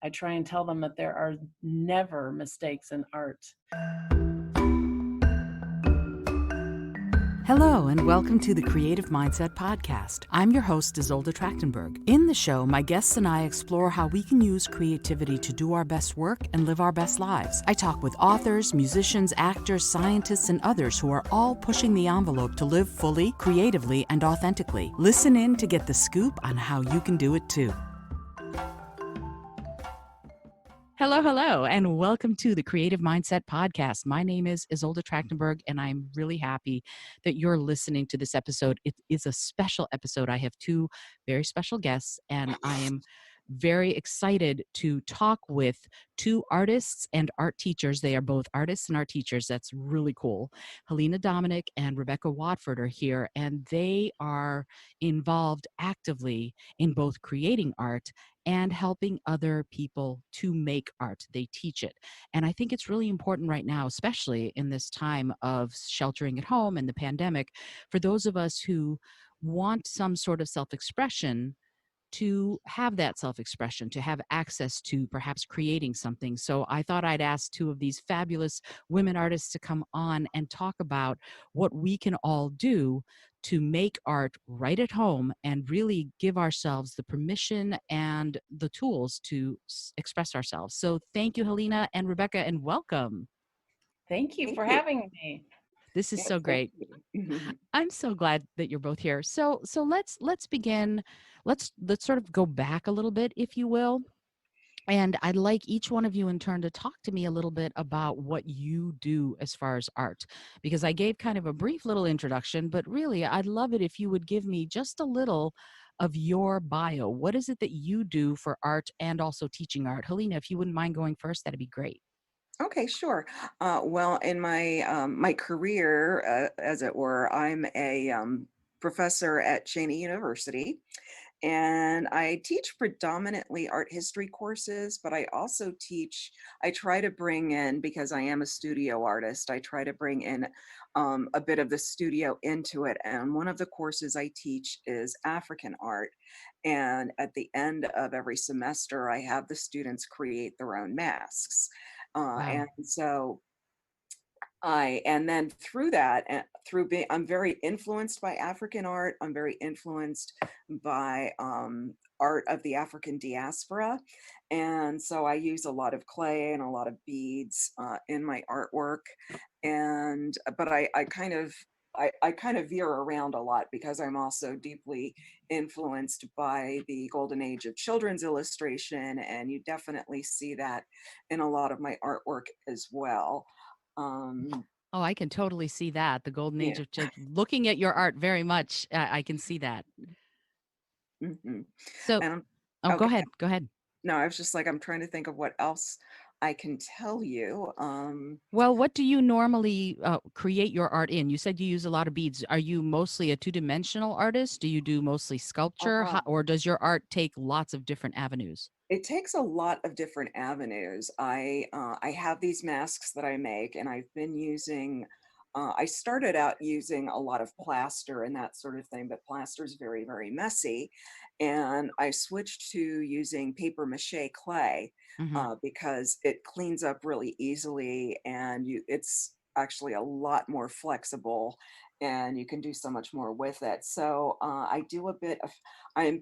I try and tell them that there are never mistakes in art. Hello, and welcome to the Creative Mindset Podcast. I'm your host, Isolde Trachtenberg. In the show, my guests and I explore how we can use creativity to do our best work and live our best lives. I talk with authors, musicians, actors, scientists, and others who are all pushing the envelope to live fully, creatively, and authentically. Listen in to get the scoop on how you can do it too. Hello, and welcome to the Creative Mindset Podcast. My name is Isolde Trachtenberg, and I'm really happy that you're listening to this episode. It is a special episode. I have two very special guests, and I am very excited to talk with two artists and art teachers. They are both artists and art teachers. That's really cool. Helena Dominic and Rebecca Watford are here, and they are involved actively in both creating art and helping other people to make art. They teach it. And I think it's really important right now, especially in this time of sheltering at home and the pandemic, for those of us who want some sort of self-expression to have that self-expression, to have access to perhaps creating something. So I thought I'd ask two of these fabulous women artists to come on and talk about what we can all do to make art right at home and really give ourselves the permission and the tools to express ourselves. So thank you, Helena and Rebecca, and welcome. Thank you Thank for you. having me. This is Yes, so thank great. you. I'm so glad that you're both here. So let's begin. Let's sort of go back a little bit, if you will. And I'd like each one of you in turn to talk to me a little bit about what you do as far as art, because I gave kind of a brief little introduction, but really I'd love it if you would give me just a little of your bio. What is it that you do for art and also teaching art? Helena, if you wouldn't mind going first, that'd be great. Okay, sure. Well, in my career, as it were, I'm a professor at Cheney University, and I teach predominantly art history courses, but I also teach. I try to bring in, because I am a studio artist, I try to bring in a bit of the studio into it. And one of the courses I teach is African art. And at the end of every semester, I have the students create their own masks. Wow. And so and then through that, through being, I'm very influenced by African art. I'm very influenced by art of the African diaspora. And so I use a lot of clay and a lot of beads in my artwork. But I kind of veer around a lot because I'm also deeply influenced by the golden age of children's illustration. And you definitely see that in a lot of my artwork as well. Um, Oh, I can totally see that. The golden age yeah. of children. Looking at your art very much, I can see that. hmm So, And I'm oh, go okay. ahead. Go ahead. No, I was just like, I'm trying to think of what else I can tell you. Well, what do you normally create your art in? You said you use a lot of beads. Are you mostly a two-dimensional artist? Do you do mostly sculpture? Uh, Or does your art take lots of different avenues? it takes a lot of different avenues. I have these masks that I make, and I've been using. I started out using a lot of plaster and that sort of thing, but plaster is very, very messy, and I switched to using paper mache clay Hmm. because it cleans up really easily, and it's actually a lot more flexible, and you can do so much more with it. So I do a bit of. I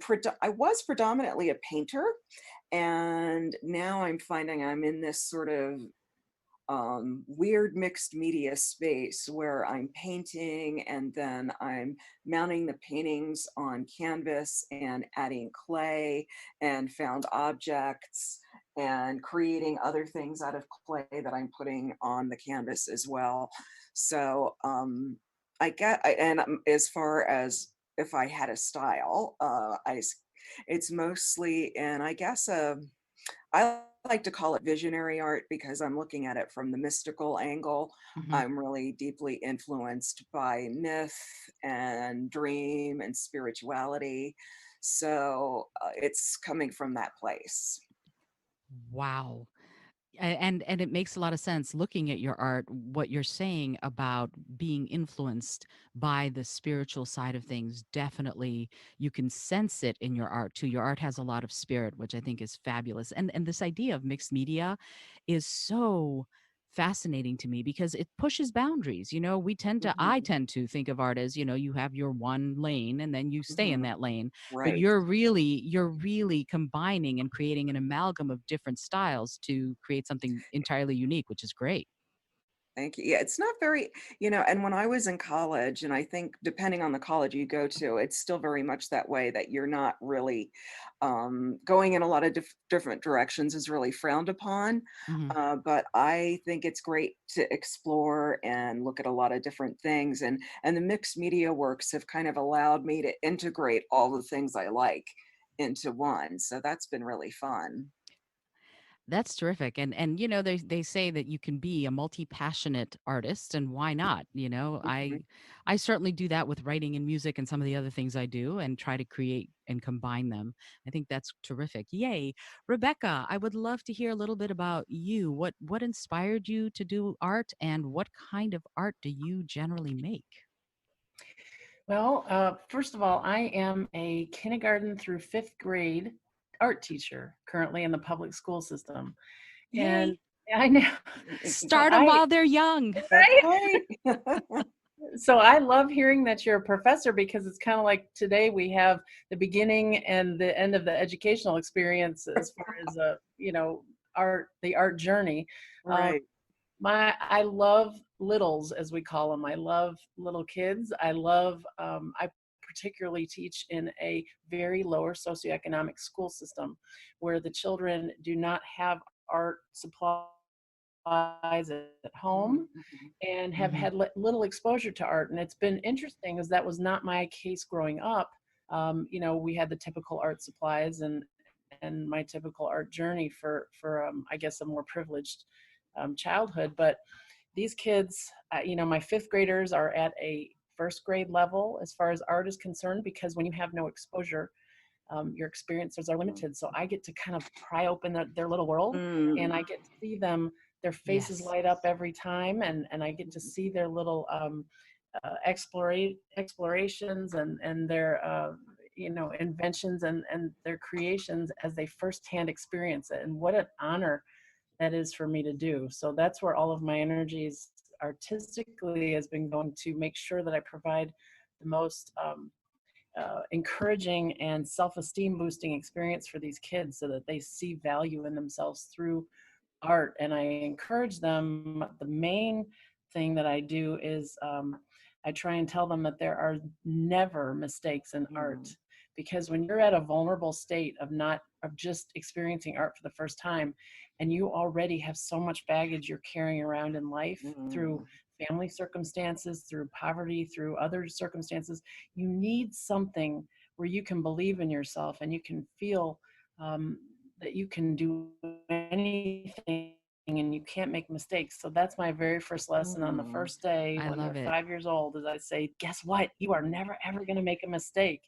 was predominantly a painter, and now I'm finding I'm in this sort of weird mixed media space where I'm painting and then I'm mounting the paintings on canvas and adding clay and found objects and creating other things out of clay that I'm putting on the canvas as well. So as far as if I had a style, it's mostly, and I guess I like to call it visionary art because I'm looking at it from the mystical angle. Hmm. I'm really deeply influenced by myth and dream and spirituality. So it's coming from that place. Wow. And it makes a lot of sense looking at your art, what you're saying about being influenced by the spiritual side of things. Definitely you can sense it in your art too. Your art has a lot of spirit, which I think is fabulous. And this idea of mixed media is so fascinating to me because it pushes boundaries. I Mhm, tend to think of art as, you have your one lane and then you stay in mhm. that lane, but Right. you're really combining and creating an amalgam of different styles to create something entirely unique, which is great. Thank you. Yeah, it's not very, and when I was in college, and I think depending on the college you go to, it's still very much that way that you're not really going in a lot of different directions is really frowned upon. Hmm. But I think it's great to explore and look at a lot of different things, and the mixed media works have kind of allowed me to integrate all the things I like into one. So that's been really fun. That's terrific. And they say that you can be a multi-passionate artist, and why not? Mhm. I certainly do that with writing and music and some of the other things I do and try to create and combine them. I think that's terrific. Yay. Rebecca, I would love to hear a little bit about you. What inspired you to do art, and what kind of art do you generally make? Well, first of all, I am a kindergarten through fifth grade art teacher currently in the public school system. Yay. And I know, so Start them while they're young. That's right? right. So I love hearing that you're a professor because it's kind of like today we have the beginning and the end of the educational experience as far as the art journey. Um, Right. I love littles, as we call them. I love little kids. I particularly teach in a very lower socioeconomic school system where the children do not have art supplies at Mhm, home mhm. and have Hmm. had little exposure to art. And it's been interesting as that was not my case growing up. We had the typical art supplies and my typical art journey for I guess a more privileged childhood. But these kids, my fifth graders are at a first grade level as far as art is concerned because when you have no exposure, your experiences are Mhm, limited. So I mhm. get to kind of pry open their little world, and Mm. I get to see them, their faces Yes. light up every time, and I get to see their little explorations and their inventions and their creations as they firsthand experience it. And what an honor that is for me to do. So that's where all of my energies artistically has been going to make sure that I provide the most encouraging and self-esteem boosting experience for these kids so that they see value in themselves through art. And I encourage them. The main thing that I do is I try and tell them that there are never mistakes in art Mhm, because when you're at a vulnerable state of just experiencing art for the first time and you already have so much baggage you're carrying around in life through mm, family circumstances, through poverty, through other circumstances, you need something where you can believe in yourself and you can feel um, that you can do anything and you can't make mistakes. So that's my very first lesson on the mm. first day I when love they're it. 5 years old is I say, guess what? You are never ever going to make a mistake.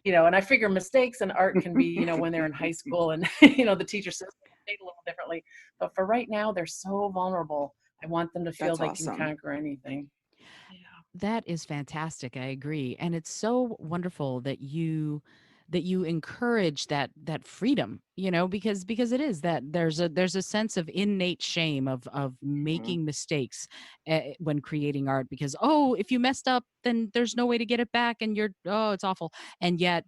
And I figure mistakes in art can be, when they're in high school and, the teacher says they made a little differently. But for right now, they're so vulnerable. I want them to feel That's they can awesome. conquer anything. Yeah. That is fantastic. I agree. And it's so wonderful that you encourage that freedom, because it is that there's a sense of innate shame of Mhm. making mistakes when creating art because if you messed up then there's no way to get it back and it's awful. And yet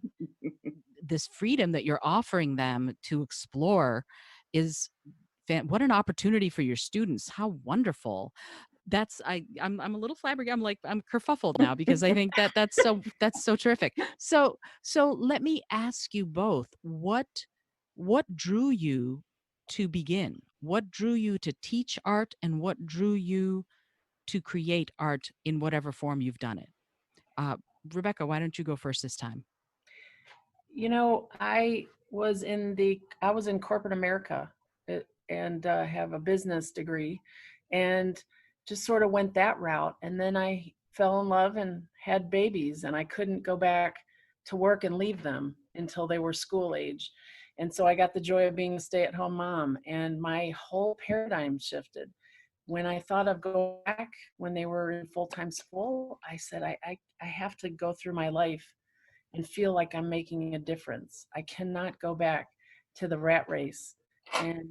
this freedom that you're offering them to explore is what an opportunity for your students. How wonderful. I'm a little flabbergasted. I'm kerfuffled now because I think that's so terrific. So let me ask you both, what drew you to begin? What drew you to teach art, and what drew you to create art in whatever form you've done it? Uh, Rebecca, why don't you go first this time? I was in corporate America and have a business degree and just sort of went that route. And then I fell in love and had babies, and I couldn't go back to work and leave them until they were school age. And so I got the joy of being a stay-at-home mom, and my whole paradigm shifted. When I thought of going back when they were in full-time school, I said, I have to go through my life and feel like I'm making a difference. I cannot go back to the rat race. And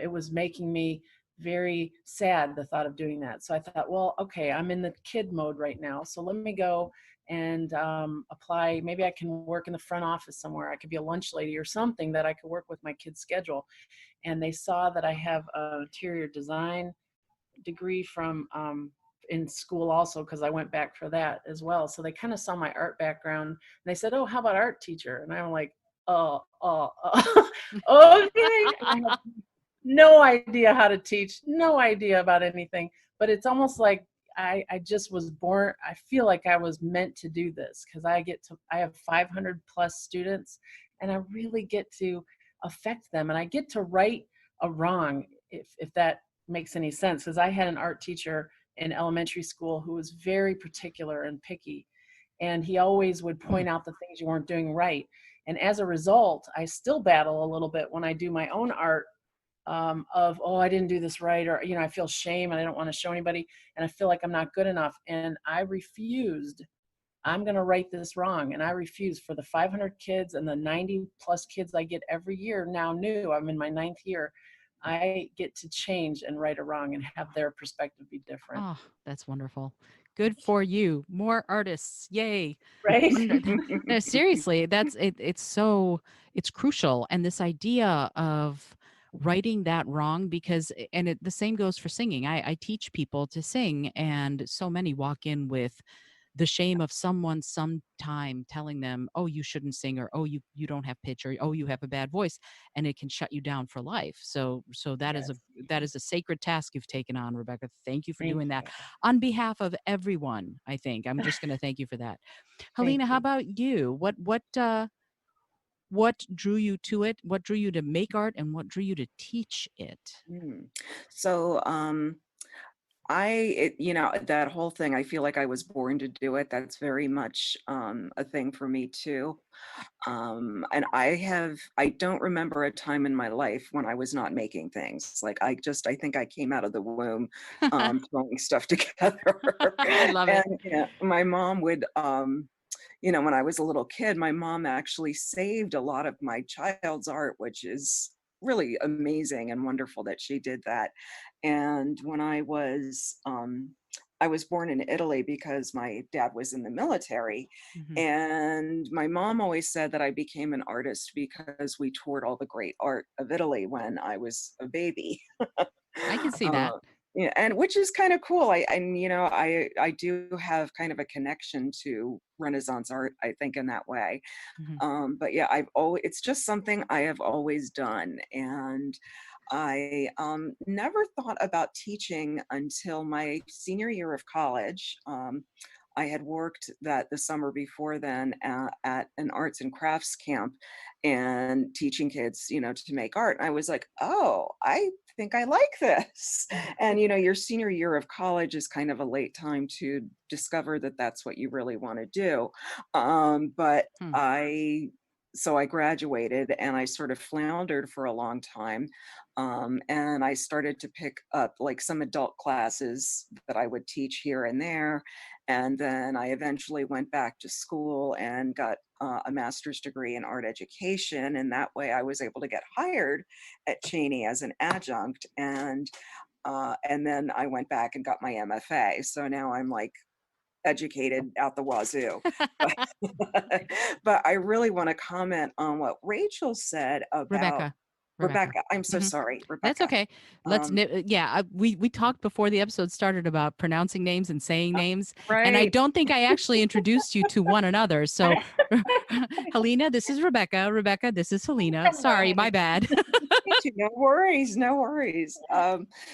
it was making me very sad, the thought of doing that. So I thought, well, okay, I'm in the kid mode right now. So let me go and apply. Maybe I can work in the front office somewhere. I could be a lunch lady or something that I could work with my kids' schedule. And they saw that I have an interior design degree from in school also, because I went back for that as well. So they kind of saw my art background and they said, oh, how about art teacher? And I'm like, okay. And I have no idea how to teach, no idea about anything, but it's almost like I just was born. I feel like I was meant to do this because I have 500 plus students, and I really get to affect them, and I get to right a wrong, if that makes any sense. Because I had an art teacher in elementary school who was very particular and picky, and he always would point out the things you weren't doing right. And as a result, I still battle a little bit when I do my own art, of, oh, I didn't do this right, or I feel shame and I don't want to show anybody, and I feel like I'm not good enough. And I refused. I'm going to right this wrong, and I refuse. For the 500 kids and the 90 plus kids I get every year now, new, I'm in my 9th year, I get to change and right a wrong and have their perspective be different. Oh, that's wonderful. Good for you. More artists. Yay. Right. No, seriously, that's it. It's crucial. And this idea of righting that wrong, because, the same goes for singing. I teach people to sing, and so many walk in with the shame of someone sometime telling them, oh, you shouldn't sing, or oh, you don't have pitch, or oh, you have a bad voice, and it can shut you down for life. So Yes. that is a sacred task you've taken on, Rebecca. Thank you for Thank doing that you. on behalf of everyone. I think I'm just going to thank you for that. Thank Helena, how you. about you? What drew you to it? What drew you to make art, and what drew you to teach it? Mm. So, that whole thing, I feel like I was born to do it. That's very much a thing for me too. And I don't remember a time in my life when I was not making things. Like I think I came out of the womb throwing stuff together. I love it. And my mom would, when I was a little kid, my mom actually saved a lot of my child's art, which is really amazing and wonderful that she did that. And when I was born in Italy because my dad was in the military. Mhm. And my mom always said that I became an artist because we toured all the great art of Italy when I was a baby. I can see that. Uh, yeah, and which is kind of cool. I do have kind of a connection to Renaissance art, I think, in that way. Mhm. But yeah, it's just something I have always done. And I never thought about teaching until my senior year of college. I had worked the summer before then at an arts and crafts camp and teaching kids, to make art. I was like, oh, I think I like this. And, your senior year of college is kind of a late time to discover that that's what you really want to do. But Hmm. so I graduated and I sort of floundered for a long time. And I started to pick up like some adult classes that I would teach here and there. And then I eventually went back to school and got a master's degree in art education. And that way I was able to get hired at Cheney as an adjunct. And then I went back and got my MFA. So now I'm like educated out the wazoo. But, but I really want to comment on what Rachel said about Rebecca. Rebecca. Rebecca. I'm so Mhm. sorry, That's Rebecca. okay. Um, We talked before the episode started about pronouncing names and saying names, and I right. don't think I actually introduced you to one another. So, Helena, this is Rebecca. Rebecca, this is Helena. Sorry, my bad. No worries, no worries.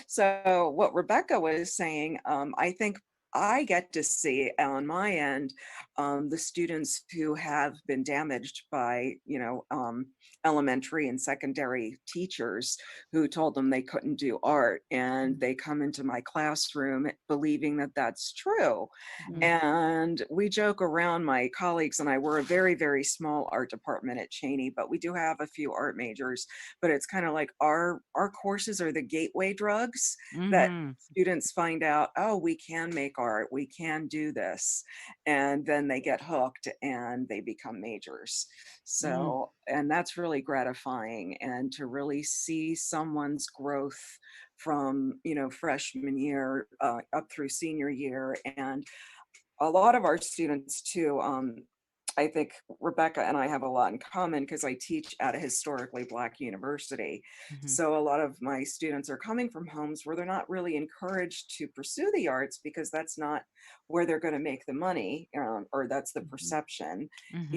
So what Rebecca was saying, I think I get to see on my end the students who have been damaged by, elementary and secondary teachers who told them they couldn't do art, and they come into my classroom believing that that's true. Mm, And we joke around, my colleagues and I, we're a very, very small art department at Cheney, but we do have a few art majors. But it's kind of like our courses are the gateway drugs that Mm-hmm. students find out, oh, we can make art, we can do this. And then they get hooked and they become majors. Mm. So, and that's really gratifying. And to really see someone's growth from, freshman year up through senior year. And a lot of our students too, I think Rebecca and I have a lot in common because I teach at a historically Black university. Mm-hmm. So a lot of my students are coming from homes where they're not really encouraged to pursue the arts because that's not where they're going to make the money, or that's the mhm. perception, Mm-hmm.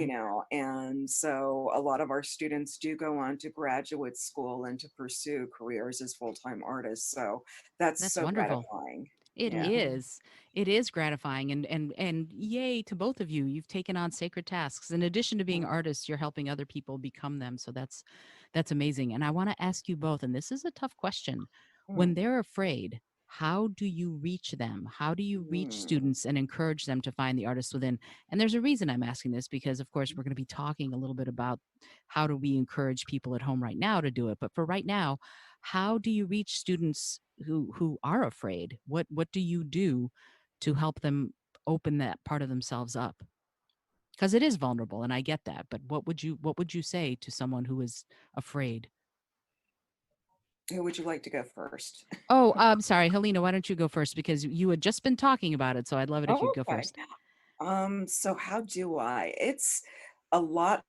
and so a lot of our students do go on to graduate school and to pursue careers as full-time artists. So that's That's so wonderful. gratifying. It Yeah. Mhm. is. It is gratifying, and yay to both of you. You've taken on sacred tasks. In addition to being Mm, artists, you're helping other people become them. So that's amazing. And I want to ask you both, and this is a tough question. When mm, they're afraid, how do you reach them? How do you reach mm. students and encourage them to find the artist within? And there's a reason I'm asking this because, of course, we're going to be talking a little bit about how do we encourage people at home right now to do it. But for right now, how do you reach students who are afraid? What do you do to help them open that part of themselves up? Because it is vulnerable, and I get that. But what would you say to someone who is afraid? Who would you like to go first? Oh, I'm sorry, Helena. Why don't you go first? Because you had just been talking about it, so I'd love it if you'd Oh, go okay. first. So how do I? It's a lot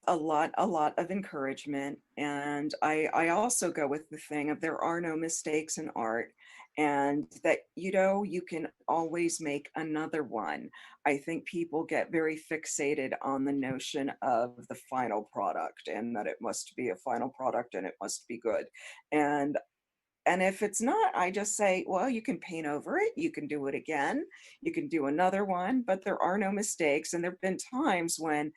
of encouragement. And I also go with the thing of there are no mistakes in art, and that, you can always make another one. I think people get very fixated on the notion of the final product and that it must be a final product and it must be good. And and if it's not, I just say, well, you can paint over it, you can do it again, you can do another one, but there are no mistakes. And there have been times when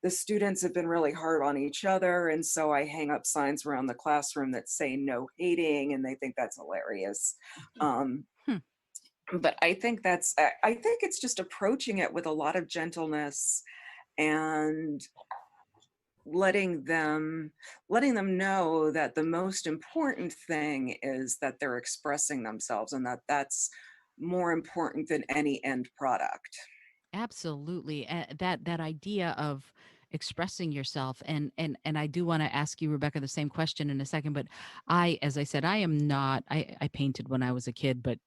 the students have been really hard on each other. And so I hang up signs around the classroom that say no hating, and they think that's hilarious. Um, Hmm. but I think it's just approaching it with a lot of gentleness and letting them know that the most important thing is that they're expressing themselves, and that that's more important than any end product. Absolutely. That idea of expressing yourself, and I do want to ask you, Rebecca, the same question in a second, but as I said, I am not I painted when I was a kid, but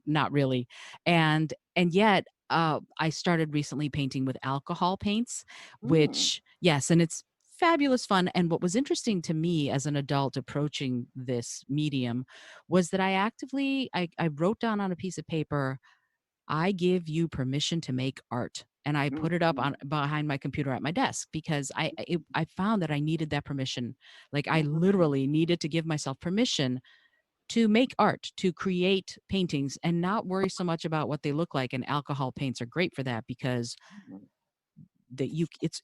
not really. And yet I started recently painting with alcohol paints, Mm, which, yes, and it's fabulous fun. And what was interesting to me as an adult approaching this medium was that I wrote down on a piece of paper, I give you permission to make art. And I mm, put it up mm, on behind my computer at my desk because I found that I needed that permission. Like I mhm, literally needed to give myself permission to make art, to create paintings and not worry so much about what they look like. And alcohol paints are great for that because mhm.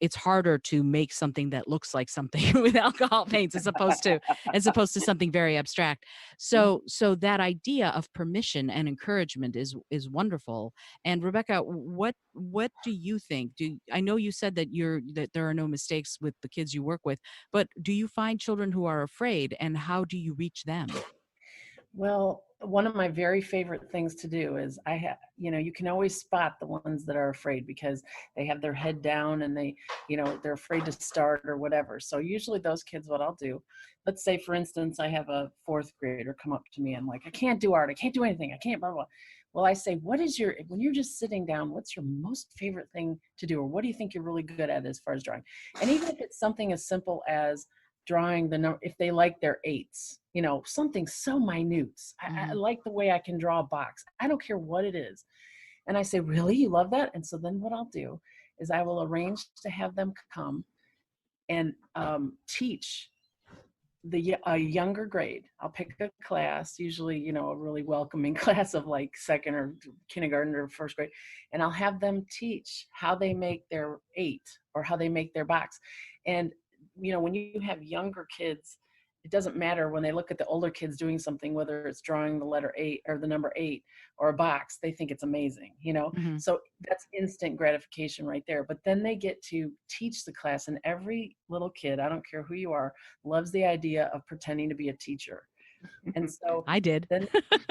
it's harder to make something that looks like something with alcohol paints as opposed to something very abstract. So that idea of permission and encouragement is wonderful. And Rebecca, what do you think? I know you said that there are no mistakes with the kids you work with, but do you find children who are afraid, and how do you reach them? Well, one of my very favorite things to do is you can always spot the ones that are afraid because they have their head down and they're afraid to start or whatever. So usually those kids, what I'll do, let's say for instance, I have a fourth grader come up to me and like, I can't do art. I can't do anything. I can't blah, blah. Well, I say, when you're just sitting down, what's your most favorite thing to do? Or what do you think you're really good at as far as drawing? And even if it's something as simple as drawing the number, if they like their eights, something so minute. I Hmm. like the way I can draw a box. I don't care what it is. And I say, really, you love that? And so then what I'll do is I will arrange to have them come and teach a younger grade. I'll pick a class, usually, a really welcoming class of like second or kindergarten or first grade, and I'll have them teach how they make their eight or how they make their box. And, when you have younger kids, it doesn't matter when they look at the older kids doing something, whether it's drawing the letter eight or the number eight or a box, they think it's amazing. Hmm. So that's instant gratification right there. But then they get to teach the class, and every little kid, I don't care who you are, loves the idea of pretending to be a teacher. And so I did. then,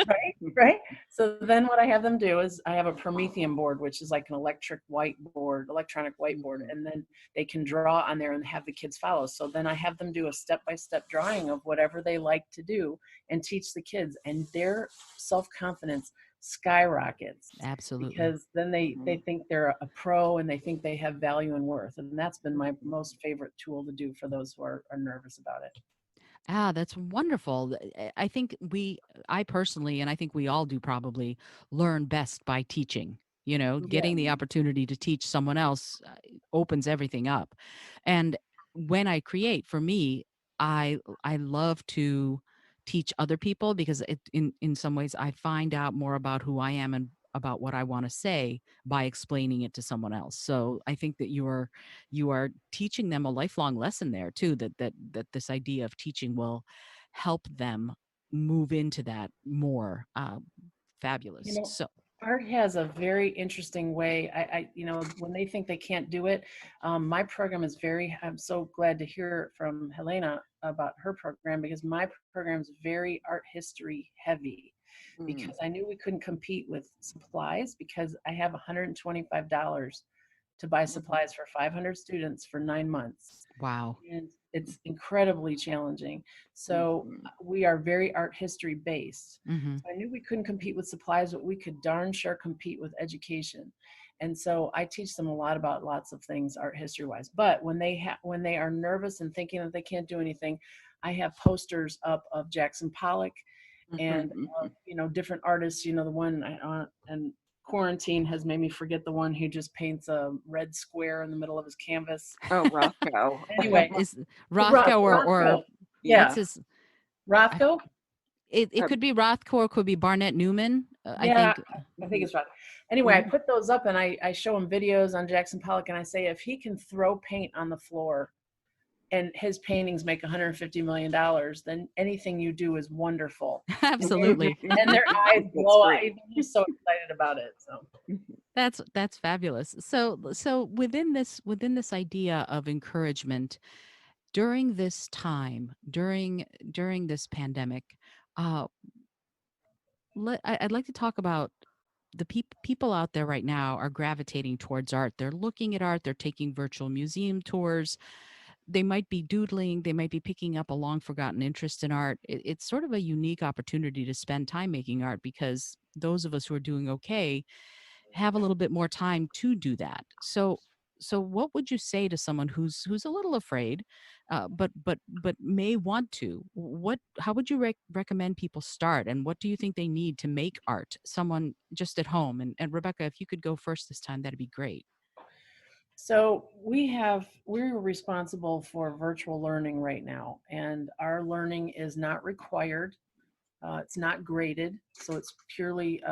right, right. So then what I have them do is I have a Promethean board, which is like an electronic whiteboard, and then they can draw on there and have the kids follow. So then I have them do a step-by-step drawing of whatever they like to do and teach the kids, and their self-confidence skyrockets Absolutely. because then they think they're a pro and they think they have value and worth. And that's been my most favorite tool to do for those who are nervous about it. Ah, that's wonderful. I think I personally, and I think we all do probably, learn best by teaching. Yeah. Getting the opportunity to teach someone else opens everything up. And when I create, for me, I love to teach other people because in some ways I find out more about who I am and about what I want to say by explaining it to someone else. So I think that you are teaching them a lifelong lesson there too, that this idea of teaching will help them move into that more. You Fabulous. know, So art has a very interesting way. When they think they can't do it, my program is I'm so glad to hear from Helena about her program because my program is very art history heavy Mm. because I knew we couldn't compete with supplies because I have $125 to buy Mhm. supplies for 500 students for 9 months. wow. And it's incredibly challenging. So Mhm. we are very art history based. Hmm. So I knew we couldn't compete with supplies, but we could darn sure compete with education. And so I teach them a lot about lots of things art history wise. But when they are nervous and thinking that they can't do anything, I have posters up of Jackson Pollock and different artists. The one and quarantine has made me forget the one who just paints a red square in the middle of his canvas. Oh, Rocco. Anyway, Is Rothko or Rothko. what's Yeah, Yeah. his? I, Rothko. it Uh, could be Rothko or it could be Barnett Newman. I Yeah, think. I think mhm. it's Rothko. Anyway, I Mhm. put those up and I show him videos on Jackson Pollock and I say if he can throw paint on the floor and his paintings make $150 million, then anything you do is wonderful. And, Absolutely. and their eyes That's blow out. great. They're just so excited about it. So. That's fabulous. So within this idea of encouragement during this time, during this pandemic, uh, I'd like to talk about the people out there right now are gravitating towards art. They're looking at art. They're taking virtual museum tours. They might be doodling. They might be picking up a long forgotten interest in art. It's sort of a unique opportunity to spend time making art because those of us who are doing okay have a little bit more time to do that. So what would you say to someone who's a little afraid, but may want to? How would you recommend people start, and what do you think they need to make art? Someone just at home, and Rebecca, if you could go first this time, that'd be great. So we're responsible for virtual learning right now, and our learning is not required. It's not graded, so it's purely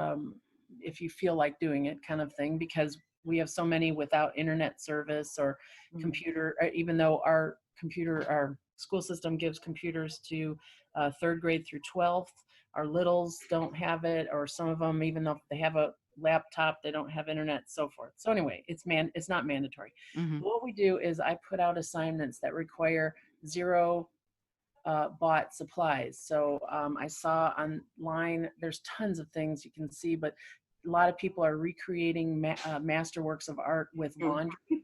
if you feel like doing it kind of thing, because we have so many without internet service or Mhm. computer, even though our school system gives computers to third grade through 12th. Our littles don't have it, or some of them, even though they have a laptop, they don't have internet, so forth. So anyway, it's not mandatory. Hmm. What we do is I put out assignments that require zero bought supplies. So I saw online, there's tons of things you can see, but a lot of people are recreating masterworks of art with Mhm. laundry,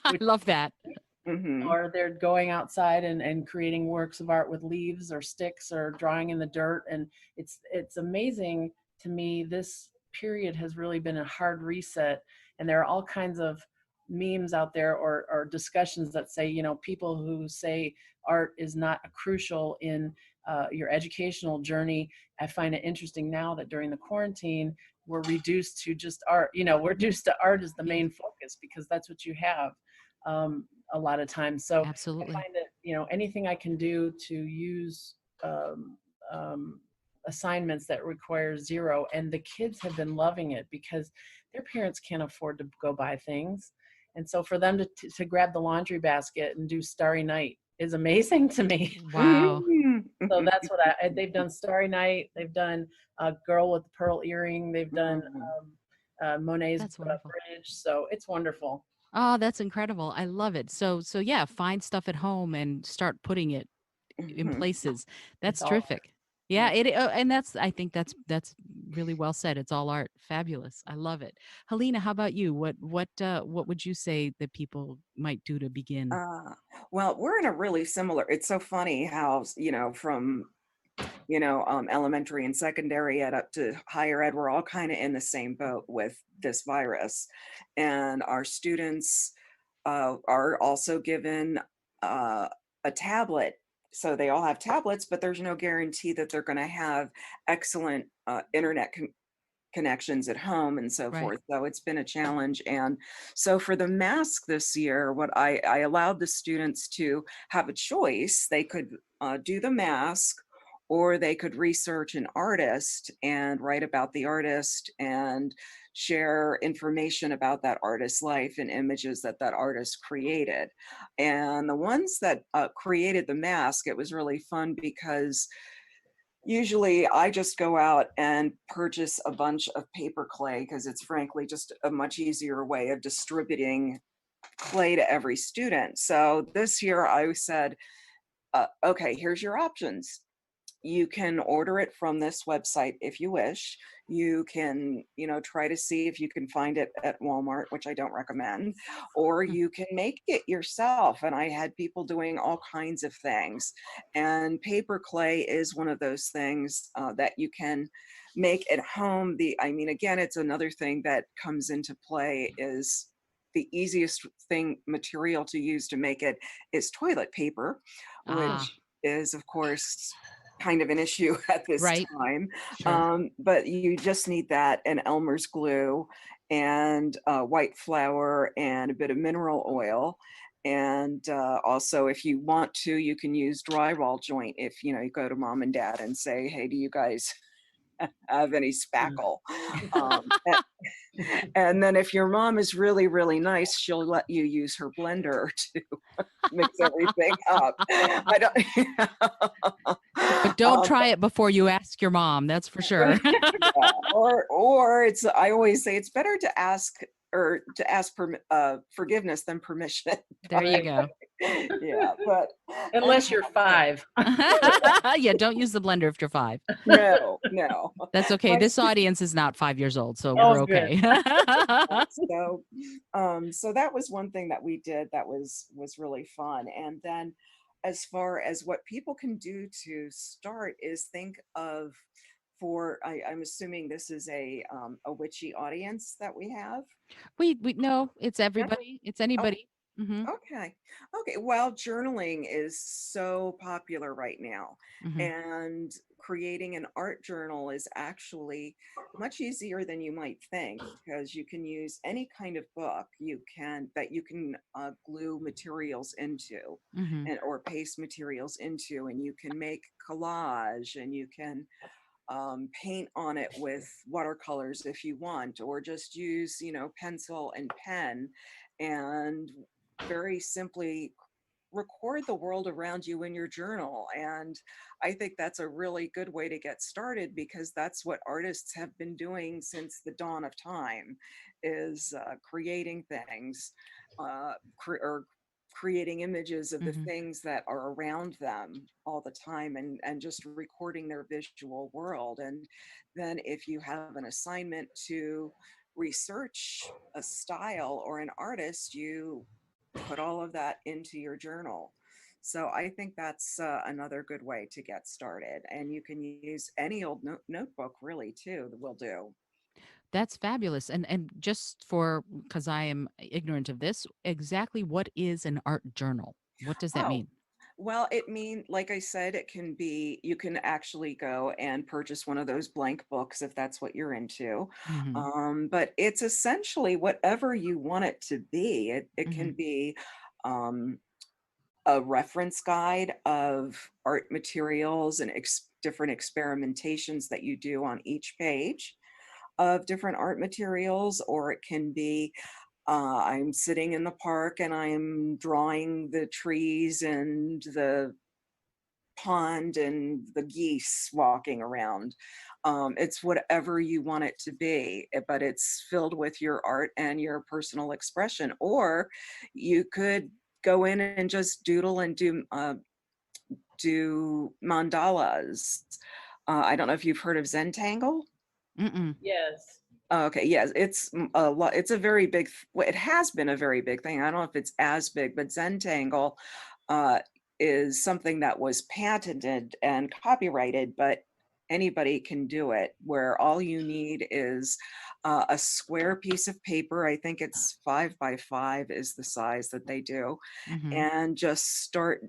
I which, love that. Mhm. or they're going outside and creating works of art with leaves or sticks or drawing in the dirt. And it's amazing to me. This period has really been a hard reset, and there are all kinds of memes out there or discussions that say, people who say art is not crucial in your educational journey. I find it interesting now that during the quarantine, we're reduced to just art. We're reduced to art as the Yeah. main focus because that's what you have. a lot of times. So I Absolutely. find that, anything I can do to use um, um, assignments that require zero, and the kids have been loving it because their parents can't afford to go buy things. And so for them to grab the laundry basket and do Starry Night is amazing to me. Wow. So that's what they've done Starry Night. They've done Girl with the Pearl Earring. They've done Mm, Monet's That's wonderful. Bridge. So it's wonderful. Oh, that's incredible. I love it. So yeah, find stuff at home and start putting it in mhm. places. It's That's all terrific. Yeah, Yeah. and I think that's really well said. It's all art. Fabulous. I love it. Helena, how about you? What would you say that people might do to begin? Uh, well, we're in a really similar, it's so funny how, from, elementary and secondary ed up to higher ed, we're all kind of in the same boat with this virus. And our students are also given uh, a tablet. So they all have tablets, but there's no guarantee that they're going to have excellent internet connections at home and so Right. forth. So it's been a challenge. And so for the mask this year, what I allowed the students to have a choice. They could do the mask, or they could research an artist and write about the artist and share information about that artist's life and images that that artist created. And the ones that created the mask, it was really fun because usually I just go out and purchase a bunch of paper clay because it's frankly just a much easier way of distributing clay to every student. So this year I said, okay, here's your options. You can order it from this website if you wish. You can, try to see if you can find it at Walmart, which I don't recommend, or Hmm. you can make it yourself. And I had people doing all kinds of things. And paper clay is one of those things that you can make at home. I mean, again, it's another thing that comes into play is the easiest material to use to make it is toilet paper, Ah, which is, of course, kind of an issue at this right. time. Sure. But you just need that and Elmer's glue and white flour and a bit of mineral oil. And also, if you want to, you can use drywall joint. If you go to mom and dad and say, "Hey, do you guys have any Mm. spackle?" Um, and then if your mom is really, really nice, she'll let you use her blender to mix everything up. I don't. But don't try it before you ask your mom. That's for sure. Yeah, or it's, I always say it's better to ask, or to ask forgiveness than permission. There you But go. yeah, but Unless you're yeah, 5. Yeah, don't use the blender if you're 5. no, no. That's okay. My This audience is not 5 years old, so Oh, we're good. okay. so so that was one thing that we did that was really fun. And then as far as what people can do to start is think of, I'm assuming this is a witchy audience that we have. We no, it's No? everybody. It's Oh, anybody. Hmm. okay. Okay. Well, journaling is so popular right now. Hmm. And creating an art journal is actually much easier than you might think because you can use any kind of book you can glue materials into Hmm. and or paste materials into, and you can make collage, and you can paint on it with watercolors if you want, or just use, pencil and pen, and very simply record the world around you in your journal. And I think that's a really good way to get started because that's what artists have been doing since the dawn of time, is creating things, or creating images of the Hmm. things that are around them all the time, and just recording their visual world. And then if you have an assignment to research a style or an artist, you put all of that into your journal. So I think that's another good way to get started. And you can use any old notebook really too, that will do. That's fabulous. And just for because I am ignorant of this, exactly what is an art journal? What does that Oh, mean? Well, like I said, it can be, you can actually go and purchase one of those blank books if that's what you're into. Mm-hmm. But it's essentially whatever you want it to be. It Mm-hmm. can be um, a reference guide of art materials and different experimentations that you do on each page of different art materials, or it can be I'm sitting in the park and I'm drawing the trees and the pond and the geese walking around. It's whatever you want it to be, but it's filled with your art and your personal expression. Or you could go in and just doodle and do mandalas. I don't know if you've heard of Zentangle. Mm-mm. Yes. Oh, okay, yes, it's a lot. It's a very big. Well, it has been a very big thing. I don't know if it's as big, but Zentangle uh, is something that was patented and copyrighted, but anybody can do it. Where all you need is a square piece of paper. I think it's 5 by 5 is the size that they do, Mm-hmm. and just start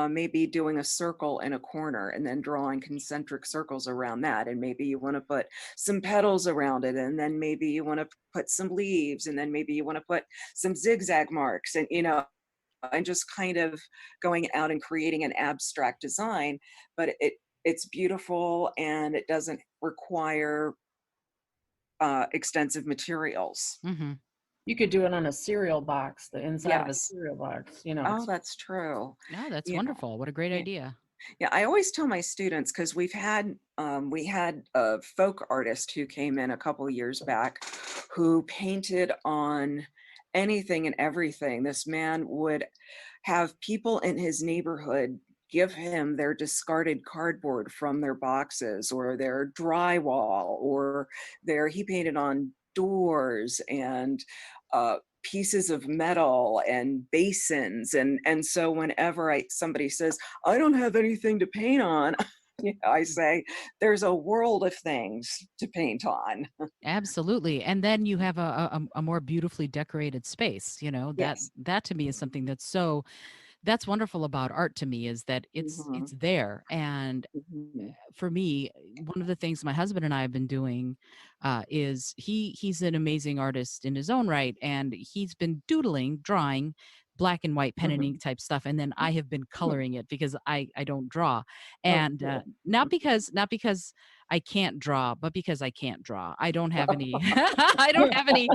maybe doing a circle in a corner and then drawing concentric circles around that. And maybe you want to put some petals around it. And then maybe you want to put some leaves. And then maybe you want to put some zigzag marks and, and just kind of going out and creating an abstract design. But it's beautiful and it doesn't require extensive materials. Mm-hmm. You could do it on a cereal box, the inside of a Yes. cereal box, you know, Oh, it's that's true. No, that's Yeah. wonderful. What a great Yeah. idea. Yeah, I always tell my students because we had a folk artist who came in a couple years back who painted on anything and everything. This man would have people in his neighborhood give him their discarded cardboard from their boxes or their drywall or he painted on doors and pieces of metal and basins, and so whenever somebody says I don't have anything to paint on, I say there's a world of things to paint on. Absolutely. And then you have a more beautifully decorated space, that Yes. that to me is something that's wonderful about art to me is that Hmm. it's there. And Hmm. for me, one of the things my husband and I have been doing is he's an amazing artist in his own right, and he's been doodling, drawing black and white pen and Hmm. ink type stuff, and then I have been coloring it because I don't draw, Oh, and cool. not because I can't draw, but because I can't draw. I don't have any I don't have any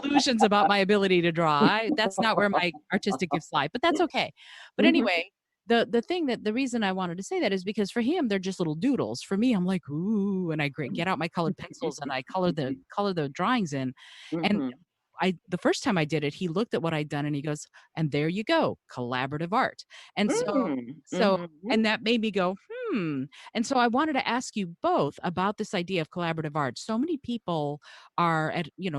illusions about my ability to draw. That's not where my artistic gifts lie, but that's okay. But Hmm. anyway, the reason I wanted to say that is because for him they're just little doodles. For me, I'm like, ooh, and I get out my colored pencils and I color the drawings in. And Hmm. the first time I did it, he looked at what I'd done and he goes, and there you go, collaborative art. And so Hmm. and that made me go, hmm. And so I wanted to ask you both about this idea of collaborative art. So many people are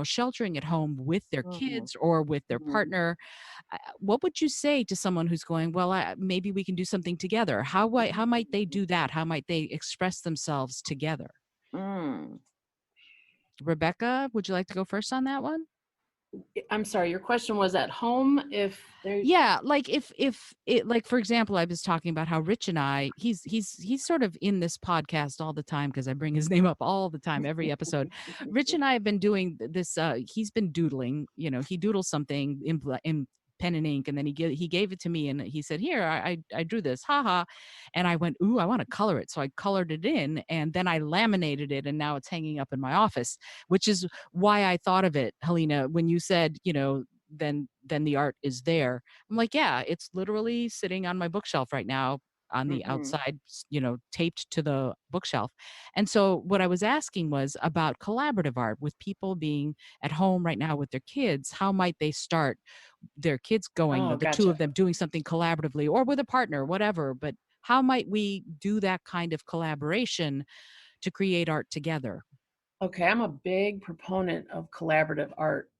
sheltering at home with their Hmm. kids or with their Hmm. partner. What would you say to someone who's going, well, maybe we can do something together? How might they do that? How might they express themselves together? Mm. Rebecca, would you like to go first on that one? I'm sorry, your question was at home if they Yeah, like if it, like for example, I was talking about how Rich and I, he's sort of in this podcast all the time because I bring his name up all the time, every episode. Rich and I have been doing this. He's been doodling. He doodles something in pen and ink, and then he gave it to me, and he said, "Here, I drew this, haha," and I went, "Ooh, I want to color it," so I colored it in, and then I laminated it, and now it's hanging up in my office, which is why I thought of it, Helena, when you said, then the art is there. I'm like, yeah, it's literally sitting on my bookshelf right now on the Mhm. outside, taped to the bookshelf. And so what I was asking was about collaborative art with people being at home right now with their kids. How might they start their kids going, Oh, the two of gotcha. them doing something collaboratively or with a partner, whatever, but how might we do that kind of collaboration to create art together? Okay, I'm a big proponent of collaborative art.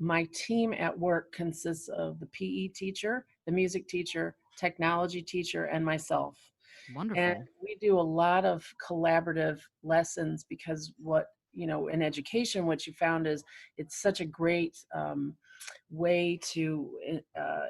My team at work consists of the PE teacher, the music teacher, technology teacher, and myself. And Wonderful. we do a lot of collaborative lessons because what in education, what you found is it's such a great way to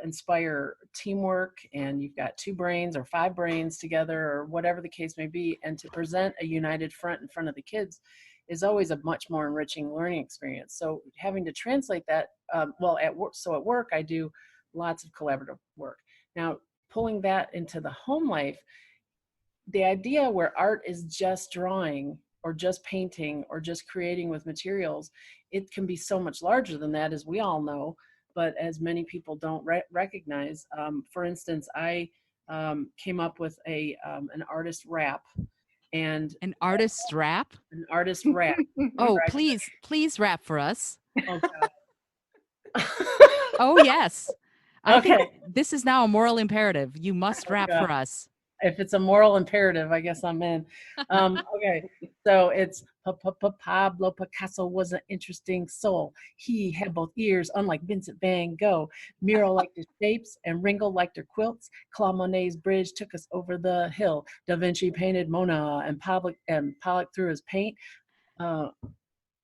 inspire teamwork, and you've got two brains or five brains together or whatever the case may be, and to present a united front in front of the kids is always a much more enriching learning experience. So having to translate that, at work I do lots of collaborative work. Now, pulling that into the home life, the idea where art is just drawing or just painting or just creating with materials, it can be so much larger than that, as we all know, but as many people don't recognize. For instance, I came up with an artist rap, and An artist's rap? an artist rap. Oh, Right? please rap for us. Oh God. Oh, yes. I think Okay. this is now a moral imperative. You must Oh, rap God. for us. If it's a moral imperative, I guess I'm in. Okay, so it's Pablo Picasso was an interesting soul. He had both ears, unlike Vincent van Gogh. Miro liked his shapes, and Ringo liked her quilts. Claude Monet's bridge took us over the hill. Da Vinci painted Mona, and Pollock threw his paint. Uh,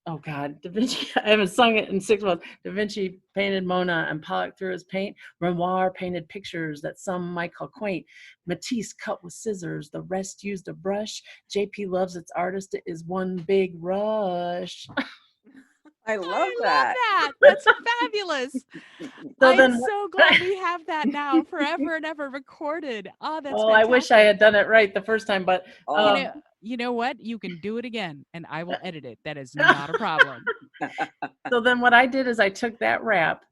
Oh God, Da Vinci, I haven't sung it in 6 months. Da Vinci painted Mona and Pollock threw his paint. Renoir painted pictures that some might call quaint. Matisse cut with scissors, the rest used a brush. JP loves its artist, it is one big rush. I love I love that. that. That's fabulous. So I'm then, so glad we have that now forever and ever recorded. Oh, that's well, I wish I fantastic. had done it right the first time, but You Oh, know, you know what? You can do it again and I will edit it. That is not a problem. so then what I did is I took that rap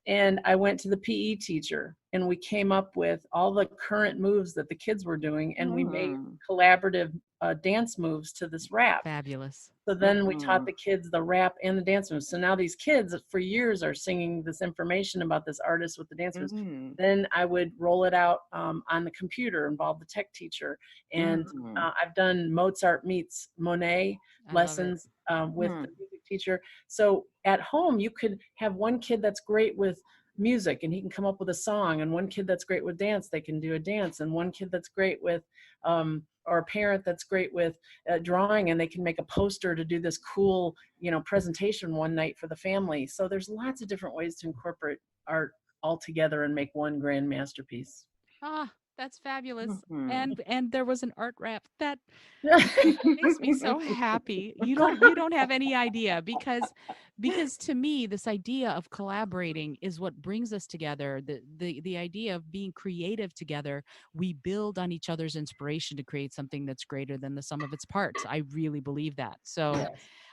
and I went to the PE teacher, and we came up with all the current moves that the kids were doing, and we made mm, collaborative dance moves to this rap. Fabulous. So then we taught mhm, the kids the rap and the dance moves. So now these kids for years are singing this information about this artist with the dance moves. mhm, Then I would roll it out on the computer, involve the tech teacher. And mhm, I've done Mozart meets Monet I love it. lessons with the mhm, music teacher. So at home, you could have one kid that's great with music and he can come up with a song, and one kid that's great with dance, they can do a dance, and one kid that's great with or a parent that's great with drawing, and they can make a poster to do this cool presentation one night for the family. So there's lots of different ways to incorporate art all together and make one grand masterpiece. Ah, that's fabulous. mhm. And there was an art rap that makes me so happy. You don't have any idea because to me this idea of collaborating is what brings us together. The idea of being creative together, we build on each other's inspiration to create something that's greater than the sum of its parts. I really believe that. So Yes.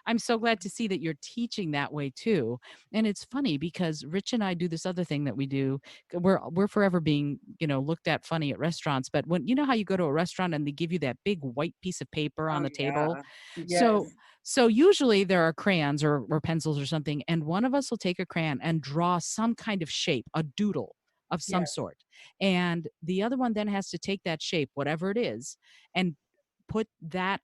I'm so glad to see that you're teaching that way too. And it's funny because Rich and I do this other thing that we do. We're forever being, looked at funny at restaurants, but when you know how you go to a restaurant and they give you that big white piece of paper on Oh, the table. yeah. So Yes. so usually there are crayons or pencils or something, and one of us will take a crayon and draw some kind of shape, a doodle of some Yes. sort. And the other one then has to take that shape, whatever it is, and put that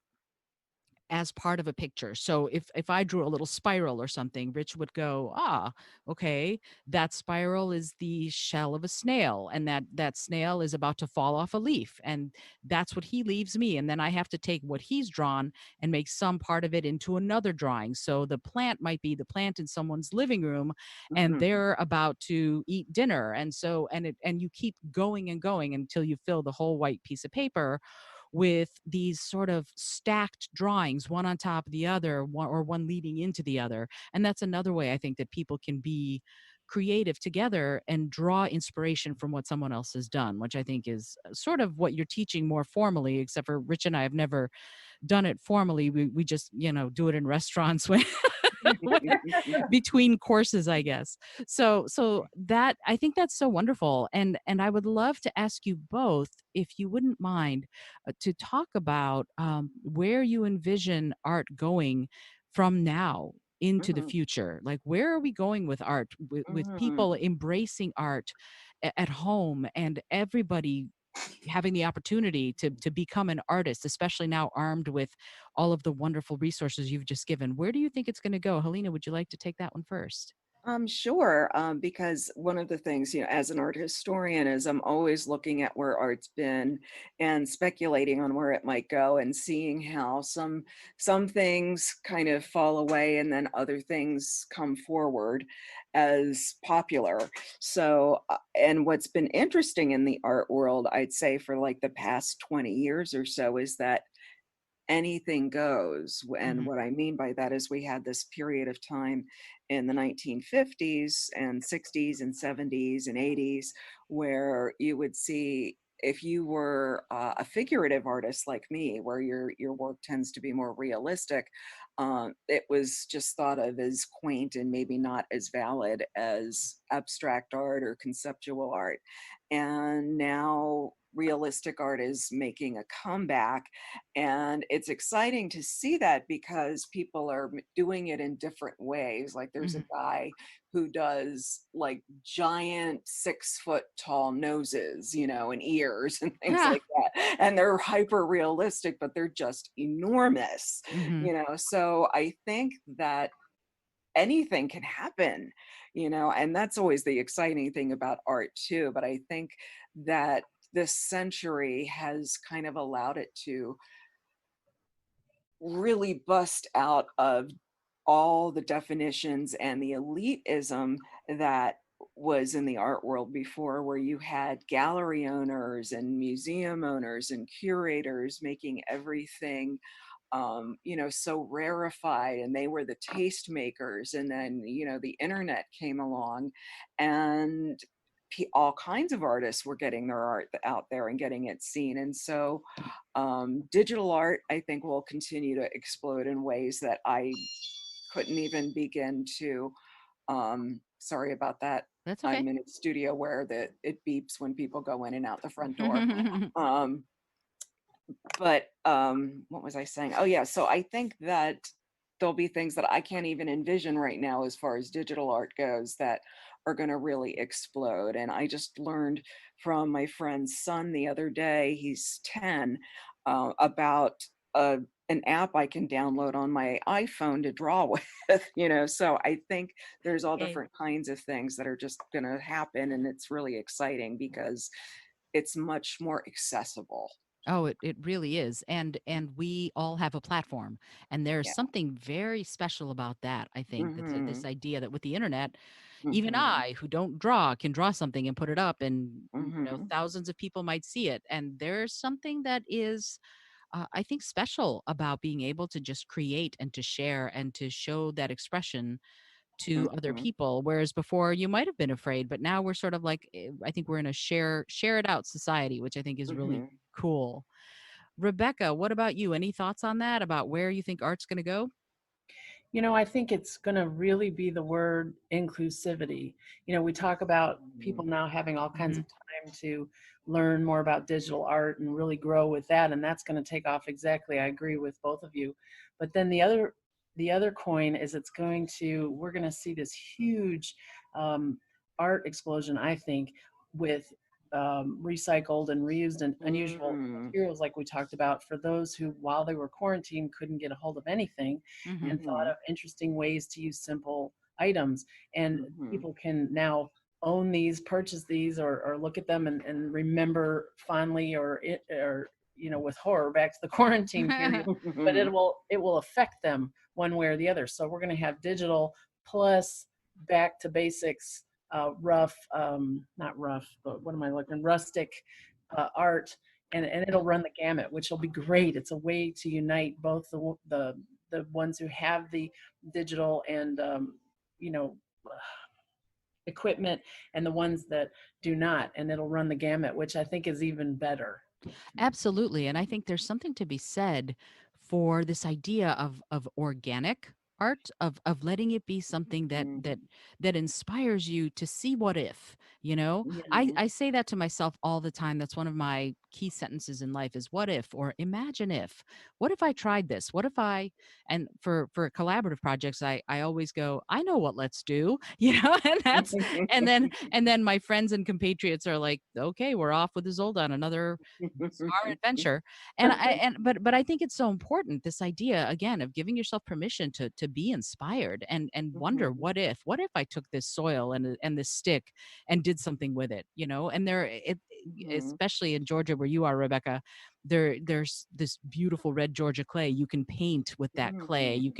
as part of a picture. So if I drew a little spiral or something, Rich would go, "Ah, okay, that spiral is the shell of a snail, and that snail is about to fall off a leaf, and that's what he leaves me. And then I have to take what he's drawn and make some part of it into another drawing. So the plant might be the plant in someone's living room, and Mhm, they're about to eat dinner, and and you keep going and going until you fill the whole white piece of paper with these sort of stacked drawings, one on top of the other, one leading into the other. And that's another way I think that people can be creative together and draw inspiration from what someone else has done, which I think is sort of what you're teaching more formally, except for Rich and I have never done it formally. We just, do it in restaurants when between courses, I guess. So that I think that's so wonderful, and I would love to ask you both, if you wouldn't mind, to talk about where you envision art going from now into the mhm, future. Like, where are we going with art, with mhm. people embracing art at home, and everybody having the opportunity to become an artist, especially now armed with all of the wonderful resources you've just given. Where do you think it's going to go? Helena, would you like to take that one first? Sure. Because one of the things, as an art historian, is I'm always looking at where art's been and speculating on where it might go and seeing how some things kind of fall away and then other things come forward as popular. So, and what's been interesting in the art world, I'd say for like the past 20 years or so, is that anything goes. And Hmm. what I mean by that is we had this period of time in the 1950s and 60s and 70s and 80s where you would see, if you were a figurative artist like me, where your work tends to be more realistic, it was just thought of as quaint and maybe not as valid as abstract art or conceptual art. And now realistic art is making a comeback, and it's exciting to see that because people are doing it in different ways. Like there's a Hmm. guy who does like giant 6 foot tall noses, and ears and things Yeah. like that. And they're hyper realistic, but they're just enormous, Hmm. So I think that anything can happen, and that's always the exciting thing about art too. But I think that this century has kind of allowed it to really bust out of all the definitions and the elitism that was in the art world before, where you had gallery owners and museum owners and curators making everything so rarefied, and they were the taste makers. And then, the internet came along, and all kinds of artists were getting their art out there and getting it seen. And so digital art, I think, will continue to explode in ways that I couldn't even begin to. Sorry about that. That's okay. I'm in a studio where it beeps when people go in and out the front door. Um, but what was I saying? Oh yeah, so I think that there'll be things that I can't even envision right now as far as digital art goes that are going to really explode. And I just learned from my friend's son the other day, he's 10, about uh, an app I can download on my iPhone to draw with, So I think there's all Yay. different kinds of things that are just going to happen. And it's really exciting because it's much more accessible. Oh, it really is. And we all have a platform. And there's Yeah. something very special about that, I think. That's this Mhm. idea that with the internet, even Mhm. I, who don't draw, can draw something and put it up, and Mhm. thousands of people might see it. And there's something that is, I think, special about being able to just create and to share and to show that expression to other Mhm. people. Whereas before you might have been afraid, but now we're sort of like, I think we're in a share it out society, which I think is really Mhm. cool. Rebecca, what about you? Any thoughts on that, about where you think art's going to go? I think it's going to really be the word inclusivity. We talk about people Mhm. now having all kinds Hmm. of time to learn more about digital art and really grow with that, and that's going to take off exactly. I agree with both of you. But then the other coin is we're going to see this huge um, art explosion, I think, with recycled and reused and unusual Mhm. materials like we talked about, for those who, while they were quarantined, couldn't get a hold of anything Hmm. and thought Mhm. of interesting ways to use simple items. And Mhm. people can now own these, purchase these, or look at them and remember fondly, or with horror, back to the quarantine period. But it Mhm. will affect them one way or the other. So we're going to have digital plus back to basics, rough, not rough, but what am I looking? Rustic art, and it'll run the gamut, which will be great. It's a way to unite both the ones who have the digital and you know equipment, and the ones that do not, and it'll run the gamut, which I think is even better. Absolutely. And I think there's something to be said for this idea of organic art, of letting it be something that Mhm. that inspires you to see what if, you know? Yeah. I say that to myself all the time. That's one of my key sentences in life, is what if, or imagine if. What if I tried this? What if I, and for collaborative projects, I always go, I know what let's do, and that's, and then my friends and compatriots are like, okay, we're off with Isolde on another bizarre adventure. And but I think it's so important, this idea again of giving yourself permission to to be inspired and wonder, Mhm. what if I took this soil and this stick and did something with it, and Mhm. especially in Georgia where you are, Rebecca, there's this beautiful red Georgia clay. You can paint with that clay. Mhm. You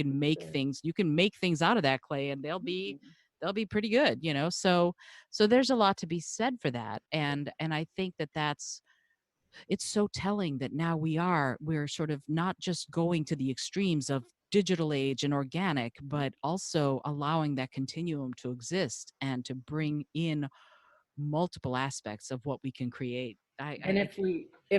can make things out of that clay, and they'll be Mhm. they'll be pretty good, so there's a lot to be said for that. And I think that's it's so telling that now we're sort of not just going to the extremes of digital age and organic, but also allowing that continuum to exist and to bring in multiple aspects of what we can create. And if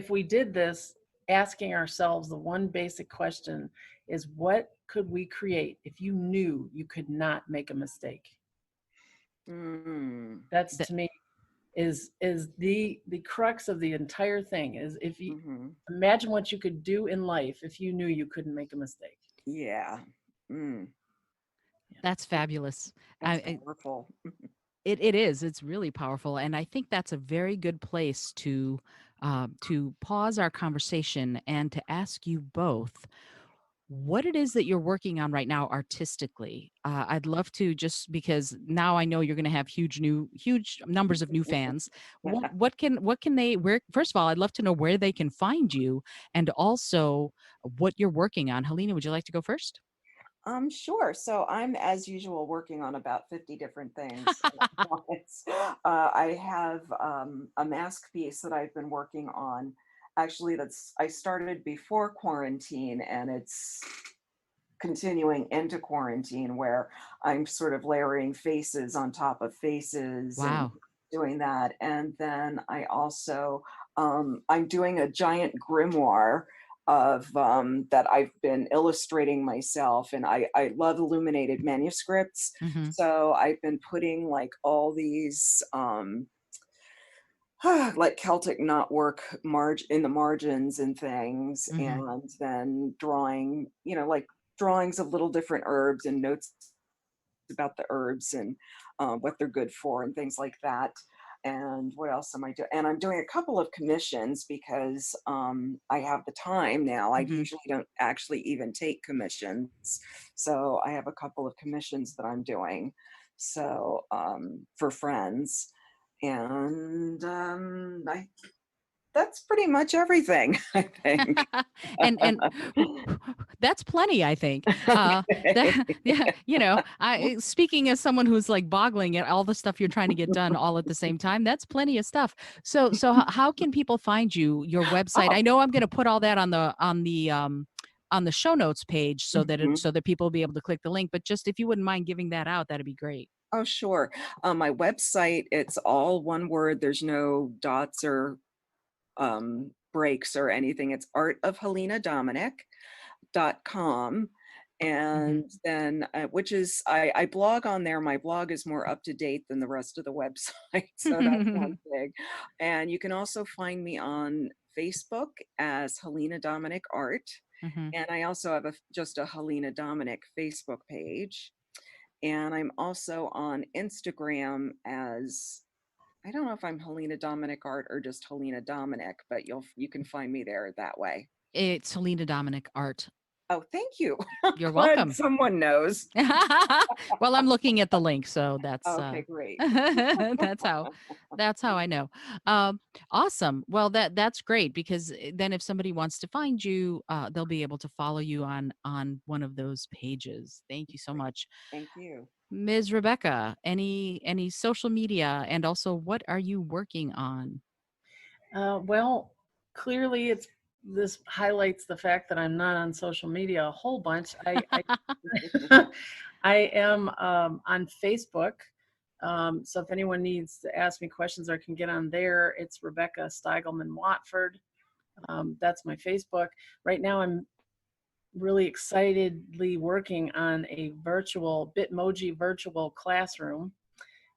we did this, asking ourselves the one basic question is, what could we create if you knew you could not make a mistake? Mm. That's, That to me, is the crux of the entire thing, is if you Mhm. imagine what you could do in life if you knew you couldn't make a mistake. Yeah. Mm. Yeah. that's fabulous. That's I, powerful. it is. It's really powerful, and I think that's a very good place to pause our conversation and to ask you both what it is that you're working on right now artistically. I'd love to, just because now I know you're going to have huge numbers of new fans. What can they, where, first of all, I'd love to know where they can find you, and also what you're working on. Helena, would you like to go first? Sure. So I'm, as usual, working on about 50 different things at once. I have a mask piece that I've been working on. Actually, I started before quarantine, and it's continuing into quarantine, where I'm sort of layering faces on top of faces and Wow. doing that. And then I also, I'm doing a giant grimoire of that I've been illustrating myself, and I love illuminated manuscripts. Hmm. So I've been putting like all these like Celtic knotwork in the margins and things, Hmm. and then drawing, like drawings of little different herbs and notes about the herbs and what they're good for and things like that. And what else am I doing? And I'm doing a couple of commissions because I have the time now. I Hmm. usually don't actually even take commissions. So I have a couple of commissions that I'm doing. So for friends. And that's pretty much everything, I think. and that's plenty, I think. That, Okay. yeah, I speaking as someone who's like boggling at all the stuff you're trying to get done all at the same time, that's plenty of stuff. So how can people find you, your website? I Oh, know I'm going to put all that on the show notes page so that mhm. so that people will be able to click the link, but just if you wouldn't mind giving that out, that'd be great. Oh, sure. My website, it's all one word. There's no dots or breaks or anything. It's artofhelenadominic.com. Hmm. And then, which is, I blog on there. My blog is more up to date than the rest of the website. So that's one thing. And you can also find me on Facebook as Helena Dominic Art. Hmm. And I also have just a Helena Dominic Facebook page. And I'm also on Instagram as, I don't know if I'm Helena Dominic Art or just Helena Dominic, but you can find me there that way. It's Helena Dominic Art. Oh, thank you. I'm You're glad welcome. someone knows. Well, I'm looking at the link, so that's Okay, great. that's how I know. Um, awesome. Well, that's great, because then if somebody wants to find you, they'll be able to follow you on one of those pages. Thank you so much, Thank you. Ms. Rebecca. Any social media, and also what are you working on? Well, clearly this highlights the fact that I'm not on social media a whole bunch. I am on Facebook. So if anyone needs to ask me questions or can get on there, it's Rebecca Steigelman Watford. That's my Facebook. Right now, I'm really excitedly working on a virtual Bitmoji virtual classroom,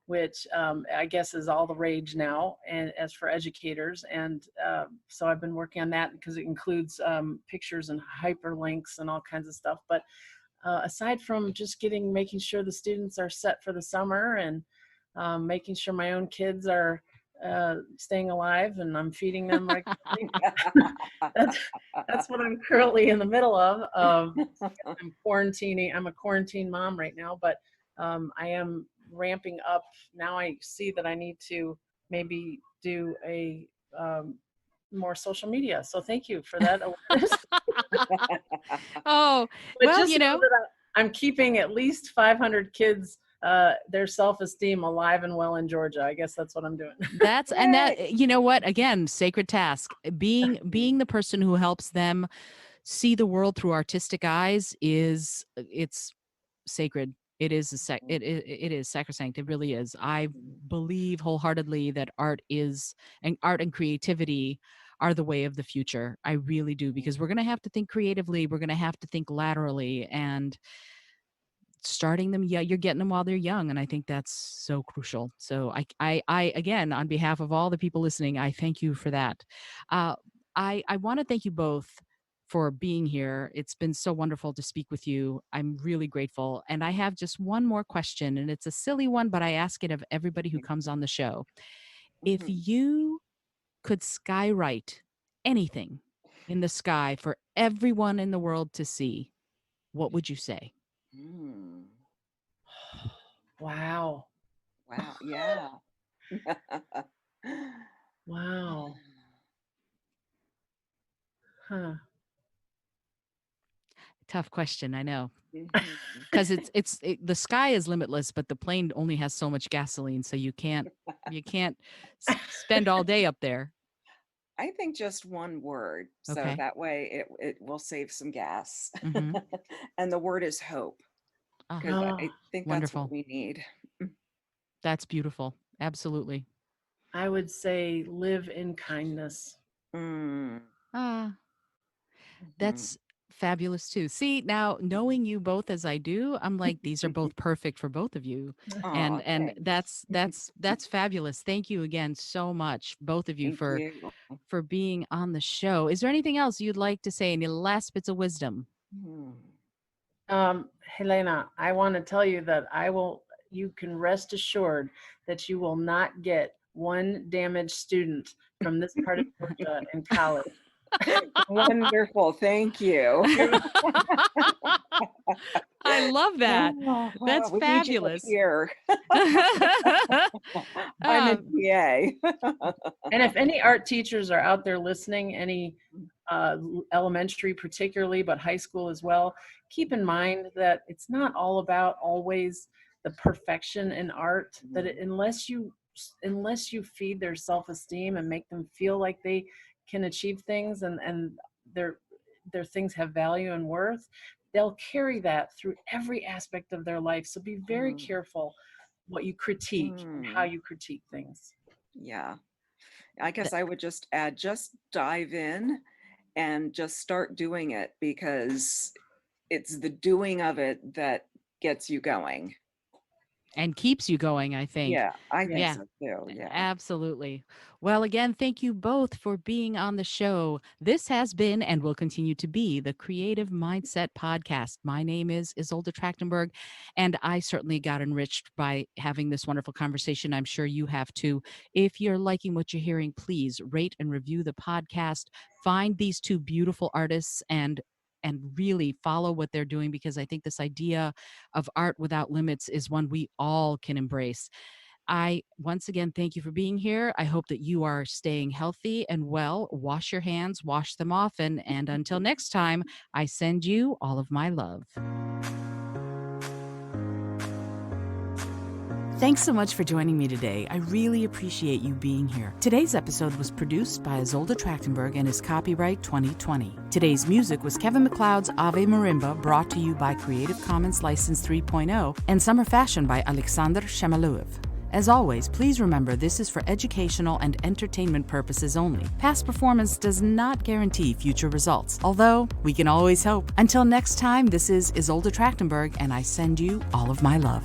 which I guess is all the rage now, and as for educators. And so I've been working on that because it includes pictures and hyperlinks and all kinds of stuff. But aside from just making sure the students are set for the summer, and making sure my own kids are staying alive, and I'm feeding them regularly. that's that's what I'm currently in the middle of. I'm quarantining. I'm a quarantine mom right now, but I am ramping up. Now I see that I need to maybe do a more social media. So thank you for that awareness. Oh, But well, just know that I'm keeping at least 500 kids, their self-esteem alive and well in Georgia. I guess that's what I'm doing. and that, you know what, again, sacred task. Being the person who helps them see the world through artistic eyes it's sacred. It is it is sacrosanct. It really is. I believe wholeheartedly that art and creativity are the way of the future. I really do, because we're going to have to think creatively. We're going to have to think laterally, and starting them, yeah, you're getting them while they're young, and I think that's so crucial. So I again, on behalf of all the people listening, I thank you for that. uh I want to thank you both for being here. It's been so wonderful to speak with you. I'm really grateful, and I have just one more question, and it's a silly one, but I ask it of everybody who comes on the show. If Mhm. you could skywrite anything in the sky for everyone in the world to see, what would you say? Mm. Wow. Wow. Yeah. Wow. Huh. Tough question, I know. Mhm. Because the sky is limitless, but the plane only has so much gasoline, so you can't spend all day up there. I think just one word, so Okay. that way it will save some gas. Mm-hmm. And the word is hope, Ah, because Oh, I think that's what wonderful. we need. That's beautiful. Absolutely. I would say live in kindness. Mm. Ah, Mhm. that's fabulous too. See, now knowing you both as I do, I'm like, these are both perfect for both of you. And Aw, and thanks. that's fabulous. Thank you again so much, both of you, Thank for you. being on the show. Is there anything else you'd like to say? Any last bits of wisdom? Mm. Helena, I want to tell you that you can rest assured that you will not get one damaged student from this part of Georgia in college. Wonderful, thank you. I love that. Oh, That's we need you up fabulous. here. I'm in Um, PA. And if any art teachers are out there listening, any elementary particularly, but high school as well, keep in mind that it's not all about always the perfection in art. That unless you feed their self-esteem and make them feel like they can achieve things, and their things have value and worth, they'll carry that through every aspect of their life. So be very Mm, careful what you critique and how mm. you critique things. Yeah, I guess th- I would just add, just dive in and just start doing it, because it's the doing of it that gets you going. and keeps you going, I think. Yeah, I think Yeah. Yes. so too. Yeah. Absolutely. Well, again, thank you both for being on the show. This has been and will continue to be the Creative Mindset Podcast. My name is Isolde Trachtenberg, and I certainly got enriched by having this wonderful conversation. I'm sure you have too. If you're liking what you're hearing, please rate and review the podcast. Find these two beautiful artists and really follow what they're doing, because I think this idea of art without limits is one we all can embrace. I once again thank you for being here. I hope that you are staying healthy and well. Wash your hands, wash them often. And until next time, I send you all of my love. Thanks so much for joining me today. I really appreciate you being here. Today's episode was produced by Isolde Trachtenberg and is copyright 2020. Today's music was Kevin MacLeod's Ave Marimba, brought to you by Creative Commons License 3.0, and Summer Fashion by Alexander Shamaluev. As always, please remember this is for educational and entertainment purposes only. Past performance does not guarantee future results, although we can always hope. Until next time, this is Isolde Trachtenberg, and I send you all of my love.